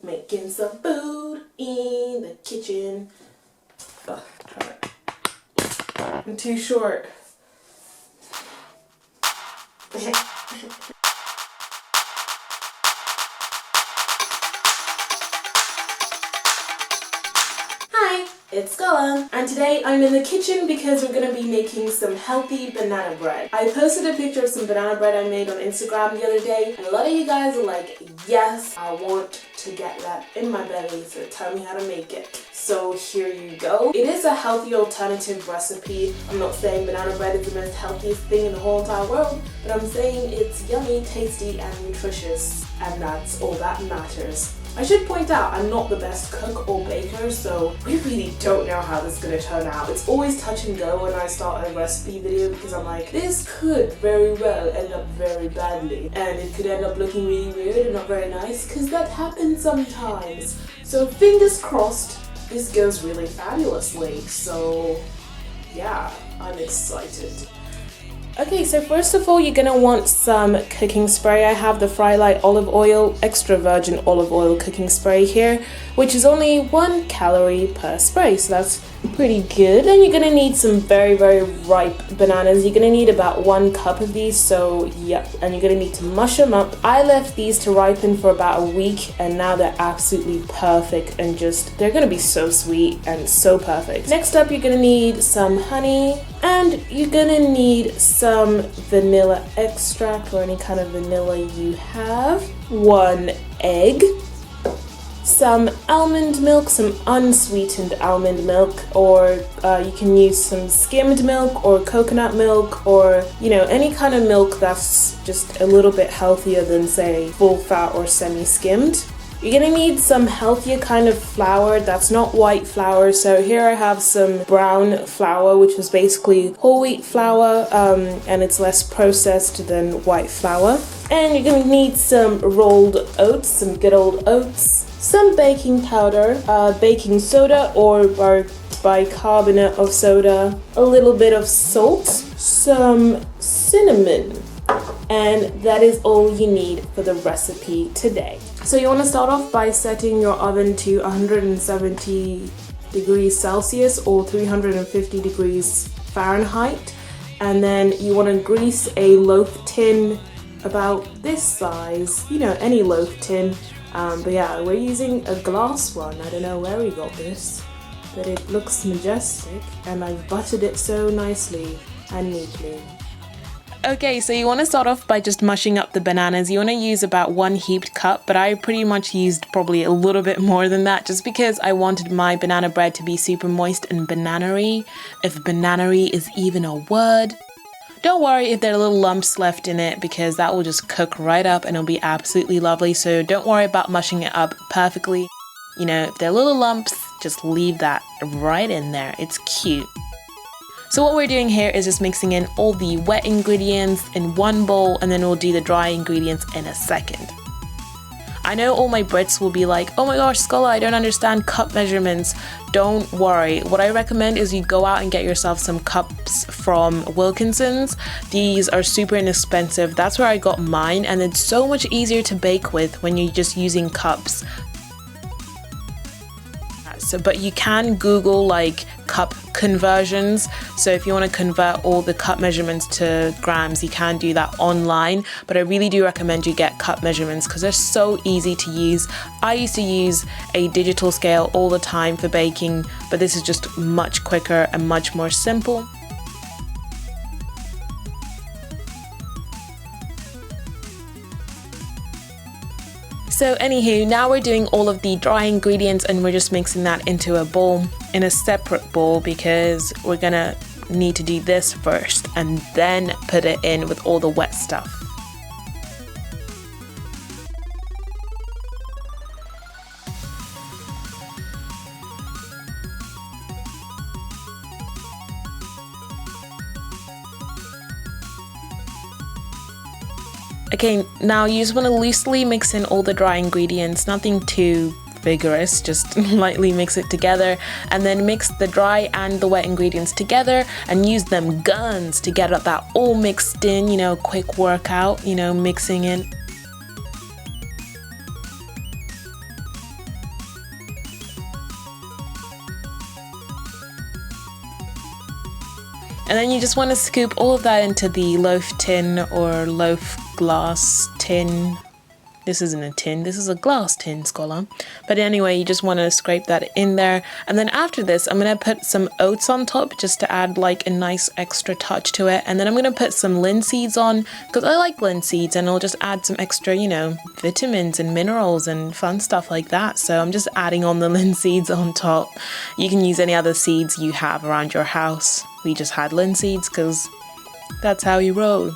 Making some food in the kitchen. Ugh, I'm too short. Hi, it's Scola, and today I'm in the kitchen because we're going to be making some healthy banana bread. I posted a picture of some banana bread I made on Instagram the other day, and a lot of you guys are like, yes, I want to get that in my belly, so tell me how to make it. So here you go. It is a healthy alternative recipe. I'm not saying banana bread is the most healthiest thing in the whole entire world, but I'm saying it's yummy, tasty, and nutritious, and that's all that matters. I should point out I'm not the best cook or baker, so we really don't know how this is going to turn out. It's always touch and go when I start a recipe video because I'm like, this could very well end up very badly, and it could end up looking really weird and not very nice because that happens sometimes. So fingers crossed this goes really fabulously. So yeah, I'm excited. Okay, so first of all, you're gonna want some cooking spray. I have the Frylight olive oil, extra virgin olive oil cooking spray here, which is only 1 calorie per spray, so that's pretty good. And you're gonna need some very, very ripe bananas. You're gonna need about 1 cup of these, so yeah, and you're gonna need to mush them up. I left these to ripen for about a week, and now they're absolutely perfect and they're gonna be so sweet and so perfect. Next up, you're gonna need some honey, and you're gonna need some vanilla extract or any kind of vanilla you have, 1 egg, some almond milk, some unsweetened almond milk, or you can use some skimmed milk or coconut milk, or any kind of milk that's just a little bit healthier than say full fat or semi-skimmed. You're gonna need some healthier kind of flour that's not white flour. So here I have some brown flour, which is basically whole wheat flour, and it's less processed than white flour. And you're gonna need some rolled oats, some good old oats, some baking powder, baking soda or bicarbonate of soda, a little bit of salt, some cinnamon, and that is all you need for the recipe today. So you want to start off by setting your oven to 170 degrees Celsius or 350 degrees Fahrenheit, and then you want to grease a loaf tin about this size, any loaf tin, but yeah, we're using a glass one. I don't know where we got this, but it looks majestic, and I've buttered it so nicely and neatly. Okay, so you want to start off by just mushing up the bananas. You want to use about 1 heaped cup, but I pretty much used probably a little bit more than that just because I wanted my banana bread to be super moist and banana-y, if banana-y is even a word. Don't worry if there are little lumps left in it because that will just cook right up and it'll be absolutely lovely, so don't worry about mushing it up perfectly. If there are little lumps, just leave that right in there. It's cute. So what we're doing here is just mixing in all the wet ingredients in one bowl, and then we'll do the dry ingredients in a second. I know all my Brits will be like, oh my gosh, Scola, I don't understand cup measurements. Don't worry. What I recommend is you go out and get yourself some cups from Wilkinson's. These are super inexpensive. That's where I got mine, and it's so much easier to bake with when you're just using cups. But you can Google like cup conversions. So if you want to convert all the cup measurements to grams, you can do that online. But I really do recommend you get cup measurements because they're so easy to use. I used to use a digital scale all the time for baking, but this is just much quicker and much more simple. So anywho, now we're doing all of the dry ingredients and we're just mixing that into a bowl, in a separate bowl, because we're gonna need to do this first and then put it in with all the wet stuff. Okay, now you just want to loosely mix in all the dry ingredients, nothing too vigorous, just lightly mix it together, and then mix the dry and the wet ingredients together and use them guns to get that all mixed in, quick workout, mixing in. And then you just want to scoop all of that into the loaf tin or loaf glass tin. This isn't a tin, this is a glass tin, Scola. But anyway, you just want to scrape that in there. And then after this, I'm going to put some oats on top just to add like a nice extra touch to it. And then I'm going to put some linseeds on because I like linseeds, and it'll just add some extra, you know, vitamins and minerals and fun stuff like that. So I'm just adding on the linseeds on top. You can use any other seeds you have around your house. We just had linseeds because that's how you roll.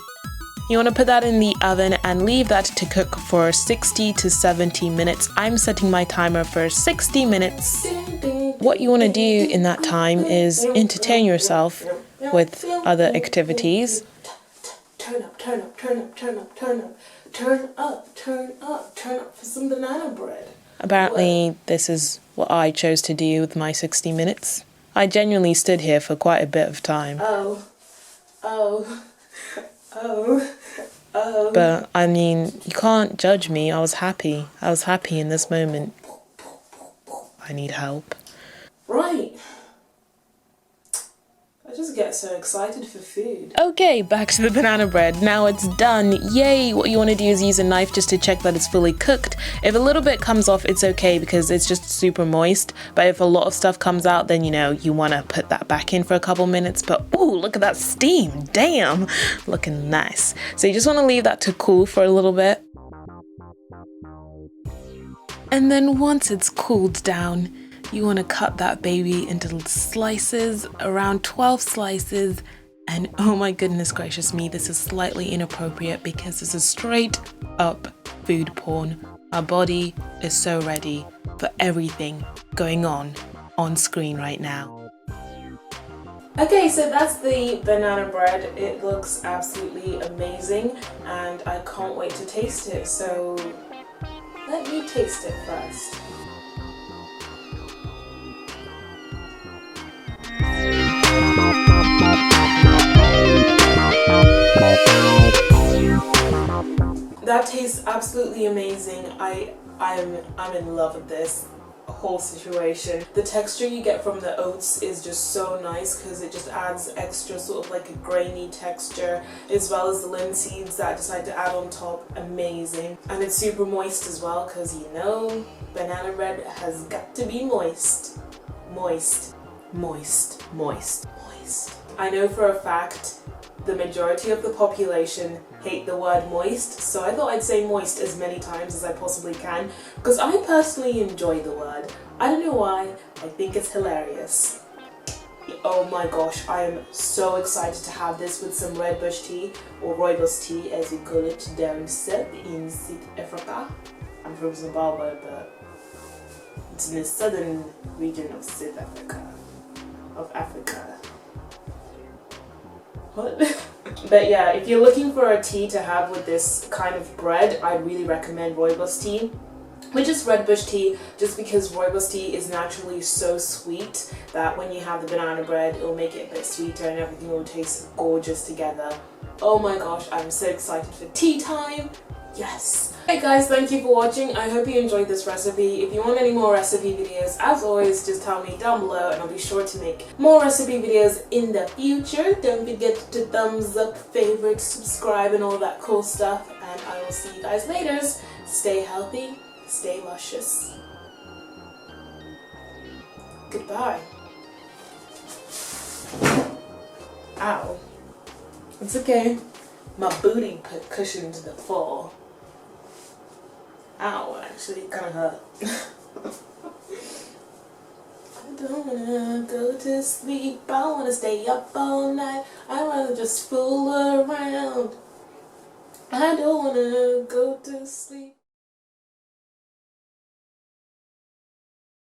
You want to put that in the oven and leave that to cook for 60 to 70 minutes. I'm setting my timer for 60 minutes. What you want to do in that time is entertain yourself with other activities. Turn up, turn up, turn up, turn up, turn up, turn up, turn up, turn up for some banana bread. Apparently, this is what I chose to do with my 60 minutes. I genuinely stood here for quite a bit of time. But I mean, you can't judge me. I was happy. I was happy in this moment. I need help. Right. I just get so excited for food. Okay, back to the banana bread. Now it's done. Yay! What you want to do is use a knife just to check that it's fully cooked. If a little bit comes off, it's okay because it's just super moist. But if a lot of stuff comes out, then you know, you want to put that back in for a couple minutes. But ooh, look at that steam. Damn! Looking nice. So you just want to leave that to cool for a little bit. And then once it's cooled down, you want to cut that baby into slices, around 12 slices. And oh my goodness gracious me, this is slightly inappropriate because this is straight up food porn. Our body is so ready for everything going on screen right now. Okay, so that's the banana bread. It looks absolutely amazing and I can't wait to taste it. So let me taste it first. That tastes absolutely amazing. I'm in love with this whole situation. The texture you get from the oats is just so nice because it just adds extra sort of like a grainy texture, as well as the linseeds that I decided to add on top. Amazing. And it's super moist as well because you know banana bread has got to be moist. Moist. Moist. Moist. Moist. I know for a fact the majority of the population hate the word moist, so I thought I'd say moist as many times as I possibly can because I personally enjoy the word. I don't know why, I think it's hilarious. Oh my gosh, I am so excited to have this with some red bush tea, or rooibos tea as we call it down south in South Africa. I'm from Zimbabwe, but it's in the southern region of South Africa. What? But yeah, if you're looking for a tea to have with this kind of bread, I really recommend rooibos tea, which is red bush tea, just because rooibos tea is naturally so sweet that when you have the banana bread, it'll make it a bit sweeter and everything will taste gorgeous together. Oh my gosh, I'm so excited for tea time. Yes. Hey guys, thank you for watching. I hope you enjoyed this recipe. If you want any more recipe videos, as always, just tell me down below and I'll be sure to make more recipe videos in the future. Don't forget to thumbs up, favorite, subscribe and all that cool stuff. And I will see you guys later. Stay healthy, stay luscious. Goodbye. Ow. It's okay. My booty cushioned the fall. Ow, actually kind of hurt. I don't wanna go to sleep, I wanna stay up all night, I'd rather just fool around. I don't wanna go to sleep.